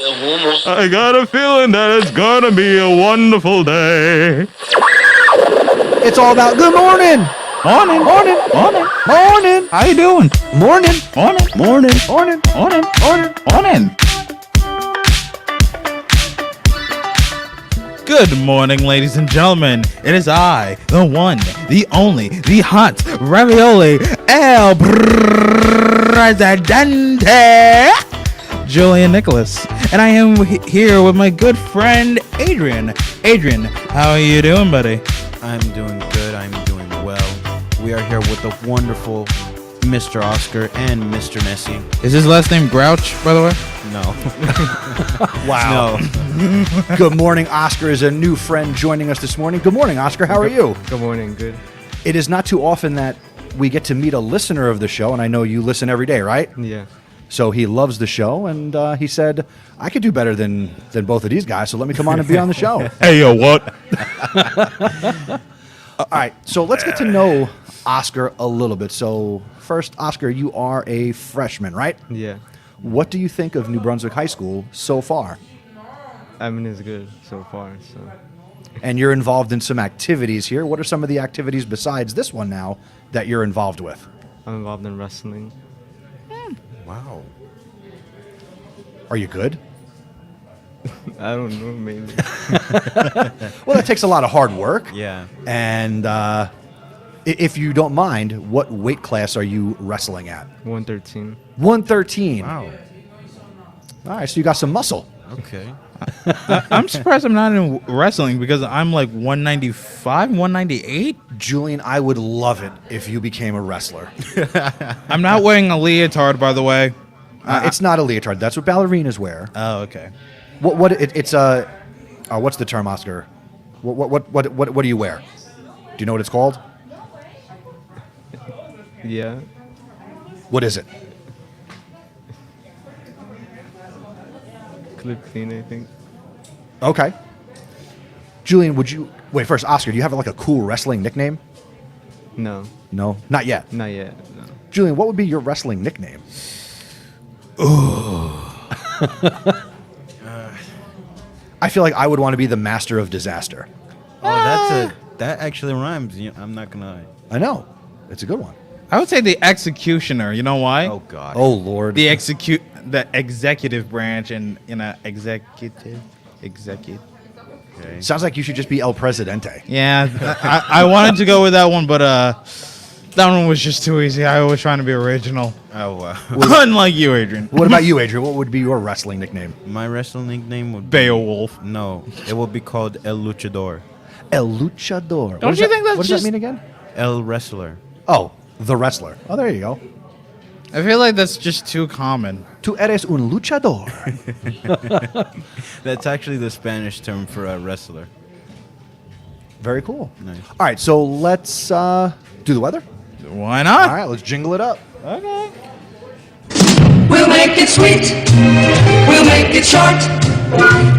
I got a feeling that it's gonna be a wonderful day. It's all about good morning. Morning. Morning. Morning. Morning. How you doing? Morning. Morning. Morning. Morning. Morning. Morning. Morning. Good morning, ladies and gentlemen. It is I, the one, the only, the hot ravioli, El Presidente, Julian Nicholas. And I am here with my good friend, Adrian. Adrian, how are you doing, buddy? I'm doing good. I'm doing well. We are here with the wonderful Mr. Oscar and Mr. Nessie. Is his last name Grouch, by the way? No. Wow. No. Good morning, Oscar is a new friend joining us this morning. Good morning, Oscar. How are you? Good morning. Good. It is not too often that we get to meet a listener of the show, and I know you listen every day, right? Yeah. So he loves the show, and he said, I could do better than both of these guys, so let me come on and be on the show. Hey, yo, what? All right, so let's get to know Oscar a little bit. So first, Oscar, you are a freshman, right? Yeah. What do you think of New Brunswick High School so far? I mean, it's good so far. So And you're involved in some activities here. What are some of the activities besides this one now that you're involved with? I'm involved in wrestling. Wow. Are you good? I don't know, maybe. Well, that takes a lot of hard work. Yeah. And if you don't mind, what weight class are you wrestling at? 113. 113. Wow. All right, so you got some muscle. Okay. I'm surprised I'm not in wrestling because I'm like 195, 198. Julian, I would love it if you became a wrestler. I'm not wearing a leotard, by the way. It's not a leotard. That's what ballerinas wear. Oh, okay. It's what's the term, Oscar? What do you wear? Do you know what it's called? Yeah. What is it? Clip clean, I think. Okay. Julian, wait, first, Oscar, do you have like a cool wrestling nickname? No. No, not yet. Not yet. No. Julian, what would be your wrestling nickname? I feel like I would want to be the master of disaster. Oh, that actually rhymes. I'm not gonna. I know. It's a good one. I would say the executioner. You know why? Oh God. Oh, Lord. The executive branch and executive. Okay. Sounds like you should just be El Presidente. Yeah, I wanted to go with that one, but that one was just too easy. I was trying to be original. Oh wow. Unlike you, Adrian. What about you, Adrian? What would be your wrestling nickname? My wrestling nickname would be Beowulf. No, it would be called El Luchador. El Luchador. Don't you think that's what does just- that mean again? El Wrestler. Oh, the wrestler. Oh, there you go. I feel like that's just too common. Tu eres un luchador. That's actually the Spanish term for a wrestler. Very cool. Nice. All right, so let's do the weather. Why not? All right, let's jingle it up. Okay. We'll make it sweet. We'll make it short.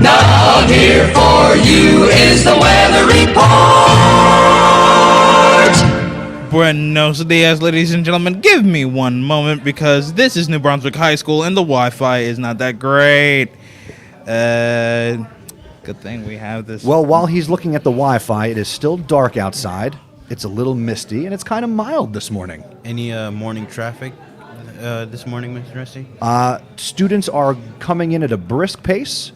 Now here for you is the weather report. Buenos dias, ladies and gentlemen. Give me one moment because this is New Brunswick High School and the Wi-Fi is not that great. Good thing we have this. Well, while he's looking at the Wi-Fi, it is still dark outside. It's a little misty, and it's kind of mild this morning. Any morning traffic this morning, Mr. Nessie? Students are coming in at a brisk pace.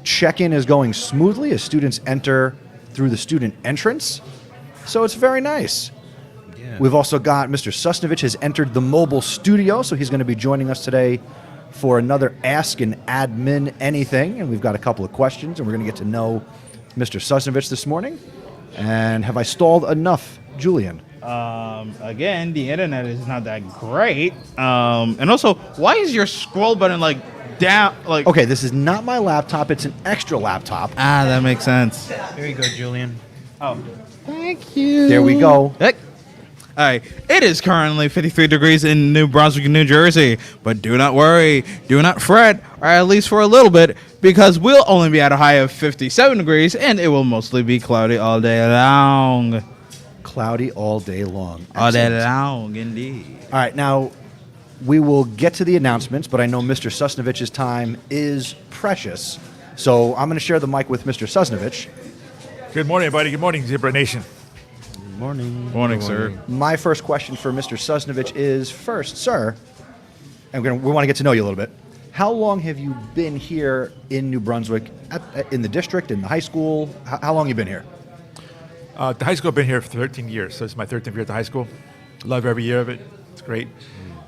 Check-in is going smoothly as students enter through the student entrance. So it's very nice. Yeah. We've also got Mr. Susnovich has entered the mobile studio, so he's going to be joining us today for another Ask an Admin Anything. And we've got a couple of questions, and we're going to get to know Mr. Susnovich this morning. And have I stalled enough, Julian? Again, the internet is not that great. And also, why is your scroll button like down? Like Okay, this is not my laptop. It's an extra laptop. that makes sense. There you go, Julian. Oh, thank you. There we go. Heck. All right, it is currently 53 degrees in New Brunswick, New Jersey, but do not worry, do not fret, or at least for a little bit, because we'll only be at a high of 57 degrees, and it will mostly be cloudy all day long. Cloudy all day long. All day Excellent. long, indeed. All right, now, we will get to the announcements, but I know Mr. Susnovich's time is precious. So I'm going to share the mic with Mr. Susnovich. Good morning, everybody. Good morning, Zebra Nation. Good morning. Morning, sir. My first question for Mr. Susnovich is, first, sir, and we want to get to know you a little bit. How long have you been here in New Brunswick, in the district, in the high school? How long have you been here? The high school, I've been here for 13 years, so it's my 13th year at the high school. Love every year of it. It's great.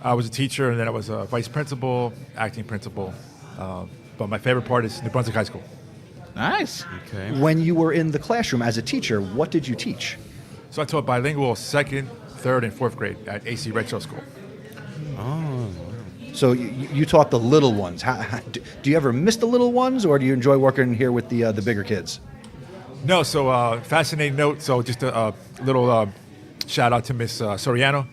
I was a teacher, and then I was a vice principal, acting principal. But my favorite part is New Brunswick High School. Nice. Okay. When you were in the classroom as a teacher, what did you teach? So I taught bilingual 2nd, 3rd, and 4th grade at AC Retro School. Oh. So you taught the little ones. Do you ever miss the little ones, or do you enjoy working here with the bigger kids? No, so fascinating note. So just a little shout out to Miss Soriano.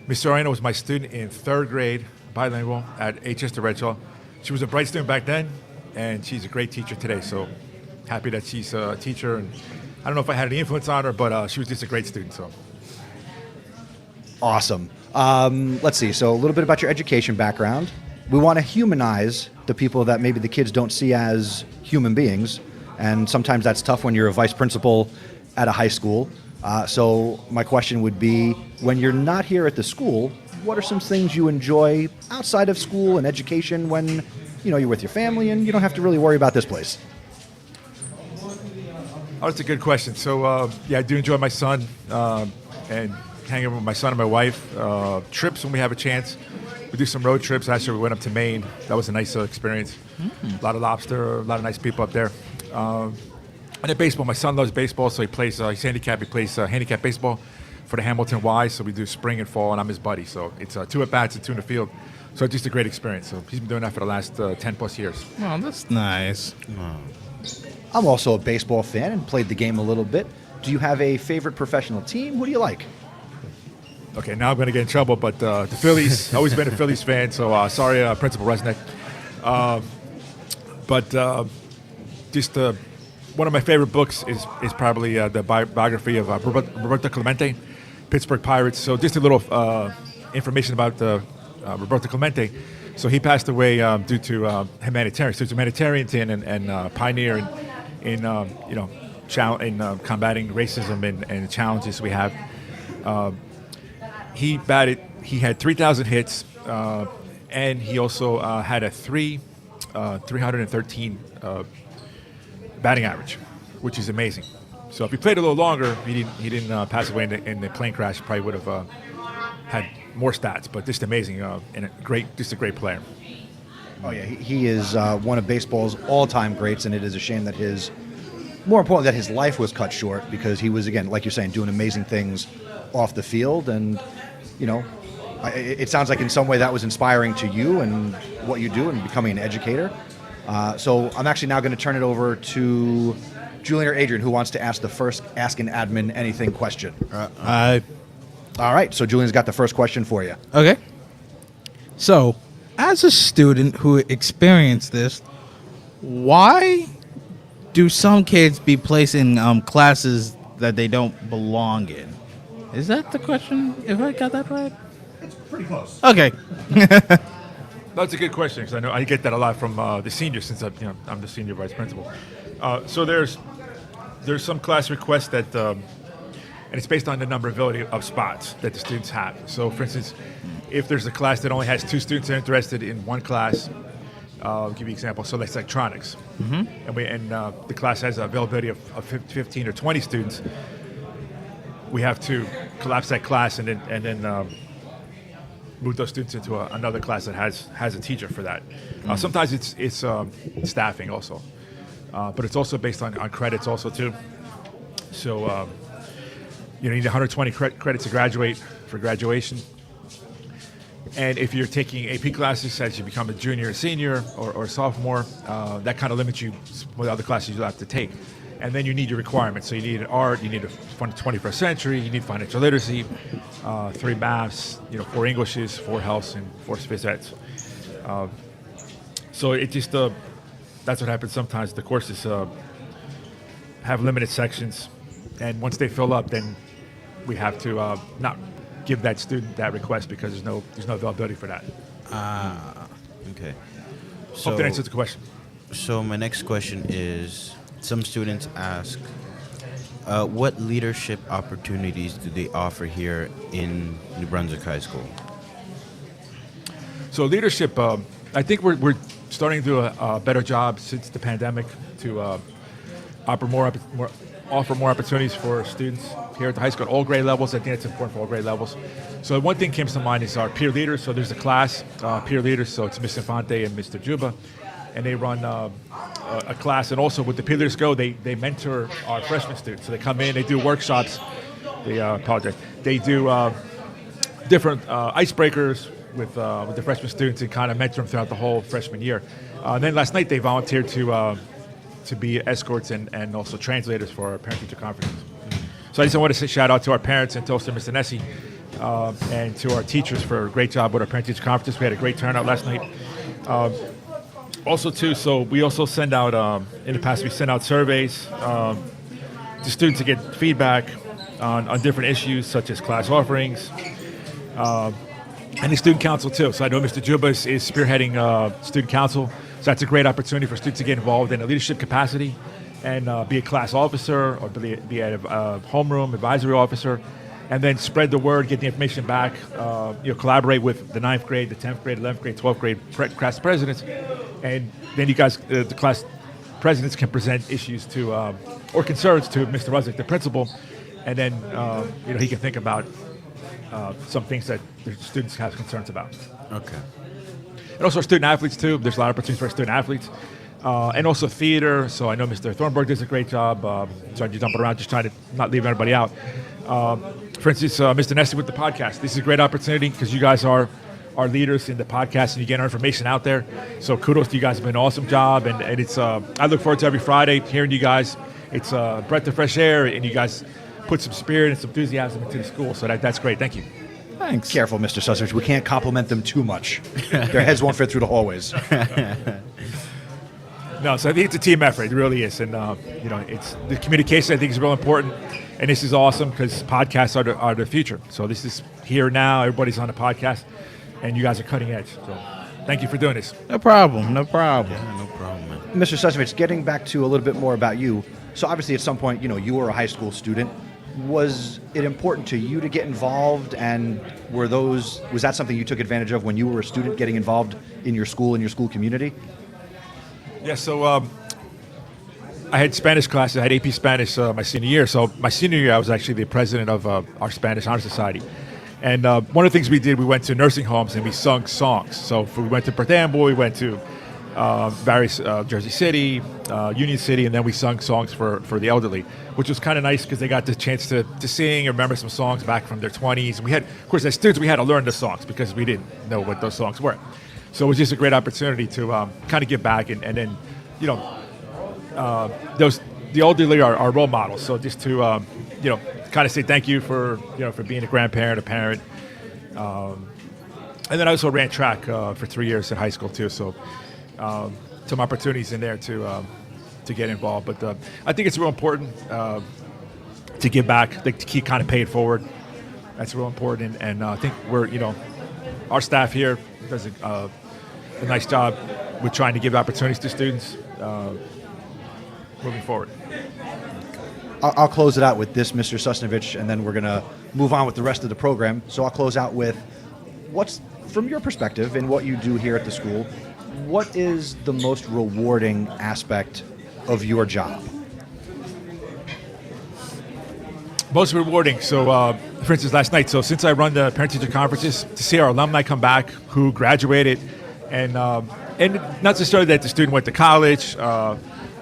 Miss Soriano was my student in 3rd grade, bilingual at HS Retro. She was a bright student back then, and she's a great teacher today. So happy that she's a teacher. And I don't know if I had any influence on her, but she was just a great student. So Awesome. Let's see. So a little bit about your education background. We want to humanize the people that maybe the kids don't see as human beings, and sometimes that's tough when you're a vice principal at a high school. So my question would be, when you're not here at the school, what are some things you enjoy outside of school and education when you're with your family and you don't have to really worry about this place? Oh, that's a good question. So, I do enjoy my son and hanging with my son and my wife. Trips when we have a chance. We do some road trips. Actually, we went up to Maine. That was a nice experience. A lot of lobster, a lot of nice people up there. And then baseball. My son loves baseball, so he plays. He's handicapped. He plays handicap baseball for the Hamilton Y. So we do spring and fall, and I'm his buddy. So it's 2 at bats and 2 in the field. So it's just a great experience. So he's been doing that for the last 10 plus years. Oh, that's nice. I'm also a baseball fan and played the game a little bit. Do you have a favorite professional team? Who do you like? Okay, now I'm going to get in trouble, but the Phillies, always been a Phillies fan, so sorry, Principal Resnick. Just one of my favorite books is probably the biography of Roberto Clemente, Pittsburgh Pirates. So just a little information about Roberto Clemente. So he passed away due to humanitarian. So he's a humanitarian and pioneer in combating racism and the challenges we have. He had 3,000 hits, and he also had a 313 batting average, which is amazing. So if he played a little longer, he didn't pass away in the plane crash. Probably would have had more stats, but just amazing and a great player. Oh yeah, he is one of baseball's all-time greats, and it is a shame that more important that his life was cut short, because he was, again, like you're saying, doing amazing things off the field. And it sounds like in some way that was inspiring to you and what you do and becoming an educator. So I'm actually now going to turn it over to Julian or Adrian, who wants to ask the first Ask an Admin Anything question. All right, so Julian's got the first question for you. Okay. So, as a student who experienced this, why do some kids be placed in classes that they don't belong in? Is that the question, if I got that right? It's pretty close. Okay. That's a good question, because I know I get that a lot from the seniors, since I'm the senior vice principal. So there's some class requests that, and it's based on the numberability of spots that the students have. So, for instance, if there's a class that only has 2 students interested in one class, I'll give you an example. So that's electronics, and the class has availability of 15 or 20 students. We have to collapse that class and then move those students into another class that has a teacher for that. Sometimes it's staffing also, but it's also based on credits also too. So you need 120 credits to graduate for graduation. And if you're taking AP classes as you become a junior or senior or sophomore, that kind of limits you what other classes you'll have to take. And then you need your requirements. So you need art, you need a 21st century, you need financial literacy, 3 maths, 4 Englishes, 4 healths, and 4 phys eds. So it just, that's what happens sometimes. The courses have limited sections, and once they fill up, then we have to give that student that request because there's no availability for that. Okay. Hope that answers the question. So my next question is, some students ask, what leadership opportunities do they offer here in New Brunswick High School? So leadership, I think we're starting to do a better job since the pandemic to offer more opportunities for students here at the high school at all grade levels. I think it's important for all grade levels. So one thing comes to mind is our peer leaders. So there's a class, peer leaders, so it's Ms. Infante and Mr. Juba, and they run a class. And also with the peer leaders go, they mentor our freshman students. So they come in, they do workshops, they do different icebreakers with the freshman students and kind of mentor them throughout the whole freshman year. And then last night they volunteered to be escorts and also translators for our parent-teacher conferences. So I just want to say shout out to our parents and to also Mr. Nessie and to our teachers for a great job with our parent-teacher conferences. We had a great turnout last night. Also too, so we also send out, in the past we send out surveys to students to get feedback on different issues such as class offerings, and the student council too. So I know Mr. Juba is spearheading student council. So that's a great opportunity for students to get involved in a leadership capacity and be a class officer or be a homeroom advisory officer, and then spread the word, get the information back, collaborate with the 9th grade, the 10th grade, 11th grade, 12th grade class presidents, and then you guys, the class presidents can present issues to, or concerns to Mr. Rusnick, the principal, and then he can think about some things that the students have concerns about. Okay. And also our student athletes too. There's a lot of opportunities for our student athletes. And also theater. So I know Mr. Thornburg does a great job. Trying to jump around, just trying to not leave anybody out. For instance, Mr. Nessie with the podcast. This is a great opportunity because you guys are leaders in the podcast and you get our information out there. So kudos to you guys. Have been an awesome job. And it's I look forward to every Friday hearing you guys. It's a breath of fresh air and you guys put some spirit and some enthusiasm into the school. So that's great. Thank you. Thanks. Careful, Mr. Sussex. We can't compliment them too much. Their heads won't fit through the hallways. No, so I think it's a team effort. It really is, and it's the communication. I think is real important, and this is awesome because podcasts are the future. So this is here now. Everybody's on a podcast, and you guys are cutting edge. So thank you for doing this. No problem. No problem. Yeah, no problem, man. Mr. Susevich, getting back to a little bit more about you. So obviously at some point, you were a high school student. Was it important to you to get involved, and was that something you took advantage of when you were a student, getting involved in your school community? Yeah, so I had Spanish classes. I had AP Spanish my senior year. So my senior year, I was actually the president of our Spanish Honor Society. And one of the things we did, we went to nursing homes and we sung songs. So we went to Perth Amboy, we went to various Jersey City, Union City, and then we sung songs for the elderly, which was kind of nice because they got the chance to sing and remember some songs back from their 20s. And we had, of course, as students, we had to learn the songs because we didn't know what those songs were. So it was just a great opportunity to kind of give back, and then, the elderly are role models. So just to, kind of say thank you for being a grandparent, a parent. And then I also ran track for 3 years at high school too. So some opportunities in there to get involved. But I think it's real important to give back, to keep kind of paying forward. That's real important. And I think our staff here does a nice job with trying to give opportunities to students moving forward. I'll close it out with this, Mr. Susnovich, and then we're going to move on with the rest of the program. So I'll close out with what's, from your perspective and what you do here at the school, what is the most rewarding aspect of your job? Most rewarding. So, for instance, last night, so since I run the parent-teacher conferences, to see our alumni come back who graduated, and not necessarily that the student went to college,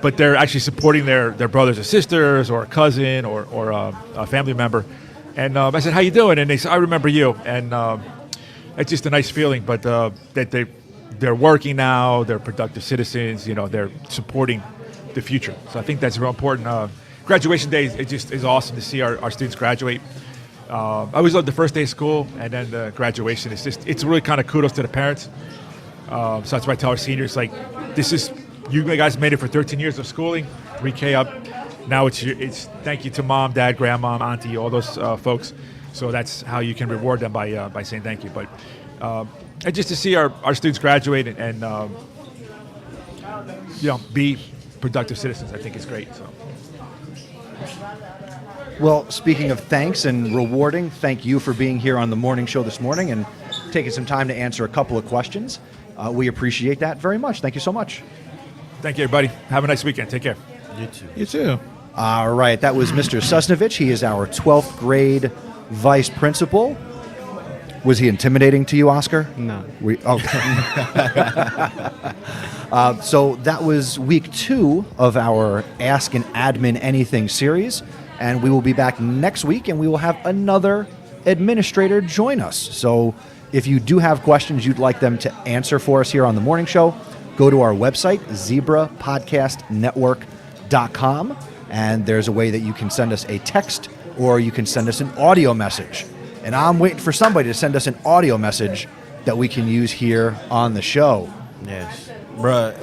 but they're actually supporting their brothers or sisters or a cousin or a family member. And I said, how you doing? And they said, I remember you. And it's just a nice feeling, but that they're working now, they're productive citizens, they're supporting the future. So I think that's real important. Graduation day, it just is awesome to see our students graduate. I always love the first day of school, and then the graduation. It's really kind of kudos to the parents. So that's why I tell our seniors, you guys made it for 13 years of schooling, 3K up. Now it's thank you to mom, dad, grandma, auntie, all those folks. So that's how you can reward them by saying thank you. But and just to see our students graduate and be productive citizens, I think is great. So. Well, speaking of thanks and rewarding, thank you for being here on the morning show this morning and taking some time to answer a couple of questions. We appreciate that very much. Thank you so much. Thank you, everybody. Have a nice weekend. Take care. You too. You too. All right, that was Mr. Susnovich. He is our 12th grade vice principal. Was he intimidating to you, Oscar? No. So that was week 2 of our Ask an Admin Anything series, and we will be back next week, and we will have another administrator join us. So if you do have questions you'd like them to answer for us here on the morning show, go to our website, zebrapodcastnetwork.com, and there's a way that you can send us a text or you can send us an audio message. And I'm waiting for somebody to send us an audio message that we can use here on the show. Yes. Bruh.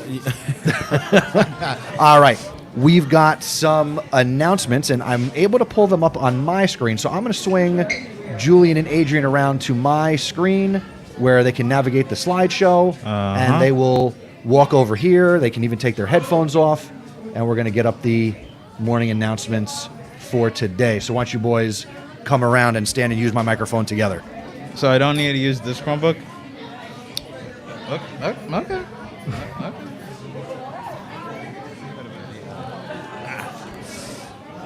All right. We've got some announcements, and I'm able to pull them up on my screen. So I'm going to swing Julian and Adrian around to my screen where they can navigate the slideshow, and they will walk over here. They can even take their headphones off, and we're going to get up the morning announcements for today. So why don't you boys come around and stand and use my microphone together. So I don't need to use this Chromebook? Okay.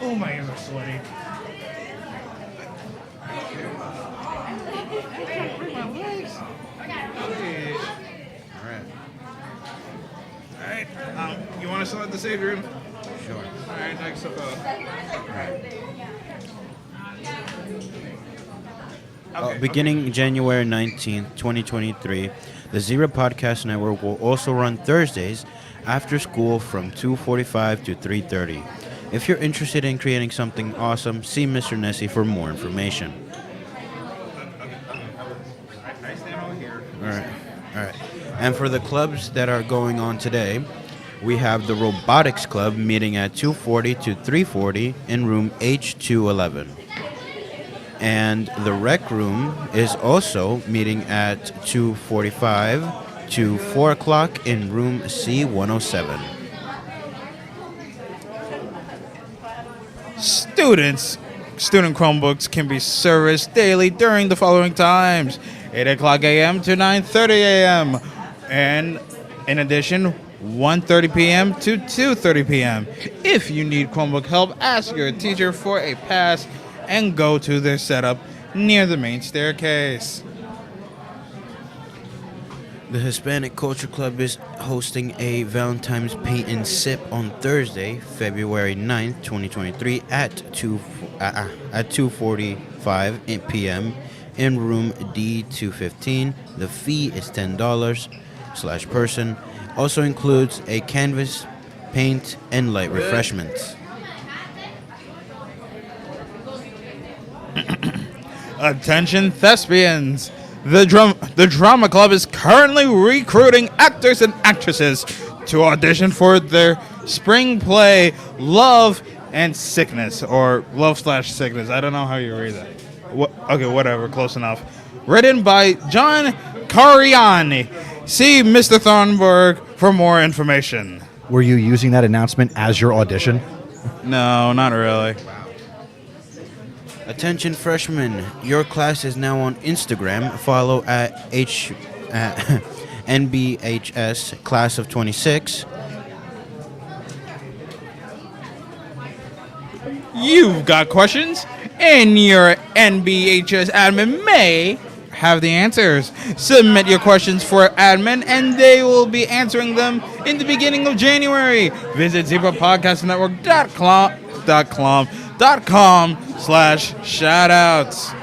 Oh, my hands are sweaty. All right. You want to select the save room? Sure. All right, next up. Beginning January 19th, 2023, the Zebra Podcast Network will also run Thursdays after school from 2:45 to 3:30. If you're interested in creating something awesome, see Mr. Nessie for more information. All right. And for the clubs that are going on today, we have the Robotics Club meeting at 2:40 to 3:40 in room H211. And the Rec Room is also meeting at 2:45 to 4 o'clock in room C107. Student Chromebooks can be serviced daily during the following times: 8 o'clock a.m. to 9:30 a.m. And in addition, 1:30 p.m. to 2:30 p.m. If you need Chromebook help, ask your teacher for a pass and go to their setup near the main staircase. The Hispanic Culture Club is hosting a Valentine's Paint and Sip on Thursday, February 9th, 2023 at 2:45 p.m. in room D215. The fee is $10/person. Also includes a canvas, paint, and light refreshments. Attention thespians! The Drama Club is currently recruiting actors and actresses to audition for their spring play Love and Sickness, or Love/Sickness. I don't know how you read that. Okay, whatever, close enough. Written by John Cariani. See Mr. Thornburg for more information. Were you using that announcement as your audition? No, not really. Attention freshmen, your class is now on Instagram. Follow at NBHS Class of 26. You've got questions, and your NBHS admin may have the answers. Submit your questions for admin, and they will be answering them in the beginning of January. Visit zebrapodcastnetwork.com/shoutouts.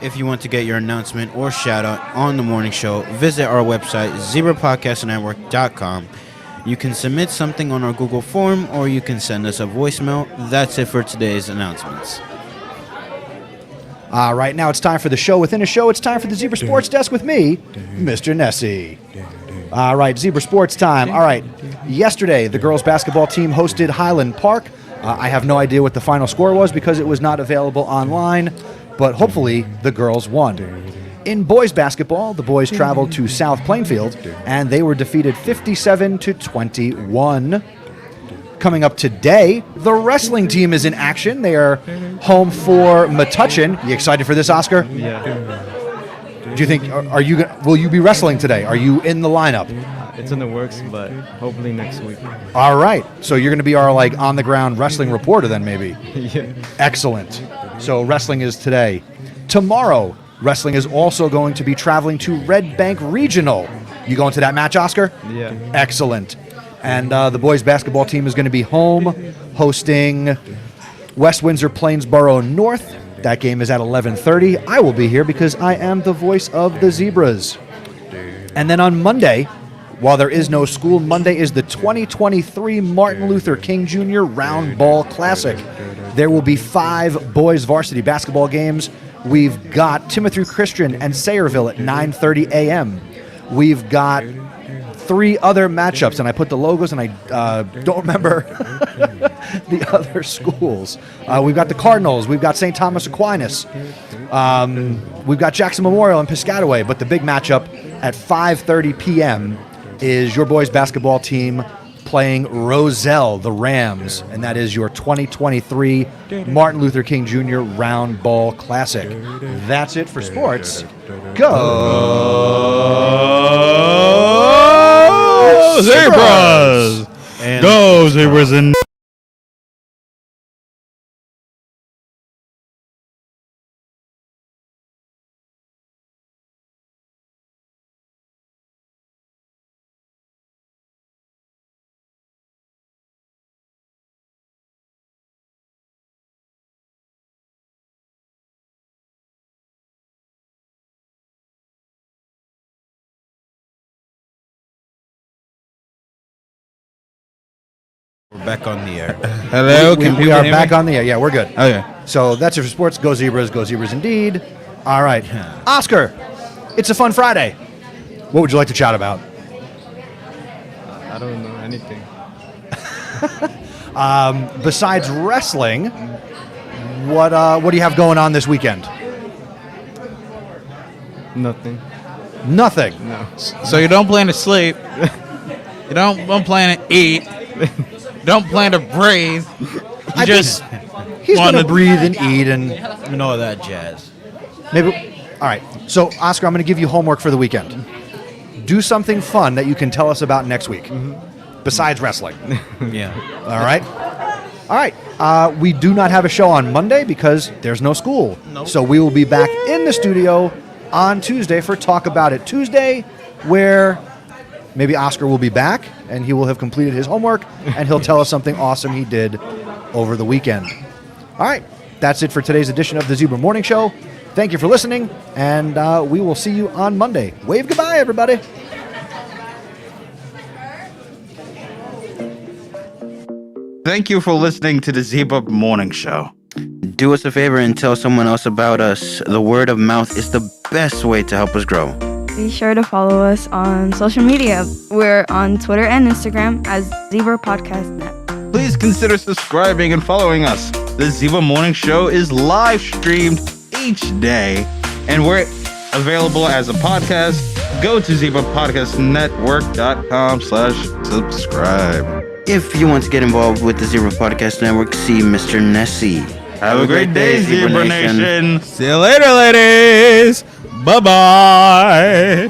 If you want to get your announcement or shout out on the morning show, visit our website, zebrapodcastnetwork.com. You can submit something on our Google form, or you can send us a voicemail. That's it for today's announcements. All right, now it's time for the show within a show. It's time for the Zebra Sports Desk with me, Mr. Nessie. All right, Zebra Sports time. All right, yesterday the girls basketball team hosted Highland Park I have no idea what the final score was because it was not available online, but hopefully the girls won. In boys basketball, the boys traveled to South Plainfield, and they were defeated 57-21. Coming up today, the wrestling team is in action. They are home for Metuchen. You excited for this, Oscar? Yeah. Do you think will you be wrestling today? Are you in the lineup? It's in the works, but hopefully next week. All right. So you're going to be our on the ground wrestling reporter then maybe. Yeah. Excellent. So wrestling is today. Tomorrow, wrestling is also going to be traveling to Red Bank Regional. You going to that match, Oscar? Yeah. Excellent. And the boys basketball team is going to be home hosting West Windsor Plainsboro North. That game is at 11:30. I will be here because I am the voice of the Zebras. And then on Monday, while there is no school, Monday is the 2023 Martin Luther King Jr. Round Ball Classic. There will be 5 boys varsity basketball games. We've got Timothy Christian and Sayreville at 9:30 a.m. We've got 3 other matchups, and I put the logos, and I don't remember the other schools. We've got the Cardinals. We've got St. Thomas Aquinas. We've got Jackson Memorial and Piscataway. But the big matchup at 5:30 p.m. is your boys basketball team playing Roselle, the Rams, and that is your 2023 Martin Luther King Jr. Round Ball Classic. That's it for sports. Go Zebras! And Go Zebras and we're back on the air. hello. We Can people are hear back me? on the air. Yeah, we're good. Okay. So that's it for sports. Go Zebras indeed. All right. Oscar, it's a fun Friday. What would you like to chat about? I don't know anything. Besides wrestling, what do you have going on this weekend? Nothing. Nothing. No. So you don't plan to sleep. You don't plan to eat. You don't plan to breathe. You just He's going to wanna- breathe and eat and You know that jazz. maybe. All right. So, Oscar, I'm going to give you homework for the weekend. Do something fun that you can tell us about next week, besides wrestling. Yeah. All right. All right. We do not have a show on Monday because there's no school. So we will be back in the studio on Tuesday for Talk About It Tuesday, where maybe Oscar will be back and he will have completed his homework and he'll tell us something awesome he did over the weekend. All right. That's it for today's edition of the Zebra Morning Show. Thank you for listening, and we will see you on Monday. Wave goodbye, everybody. Thank you for listening to the Zebra Morning Show. Do us a favor and tell someone else about us. The word of mouth is the best way to help us grow. Be sure to follow us on social media. We're on Twitter and Instagram as Zebra Podcast Net. Please consider subscribing and following us. The Zebra Morning Show is live streamed each day, and we're available as a podcast. Go to zebrapodcastnetwork.com/subscribe. If you want to get involved with the Zebra Podcast Network, see Mr. Nessie. Have a great day, Zebra Nation. See you later, ladies. Bye-bye.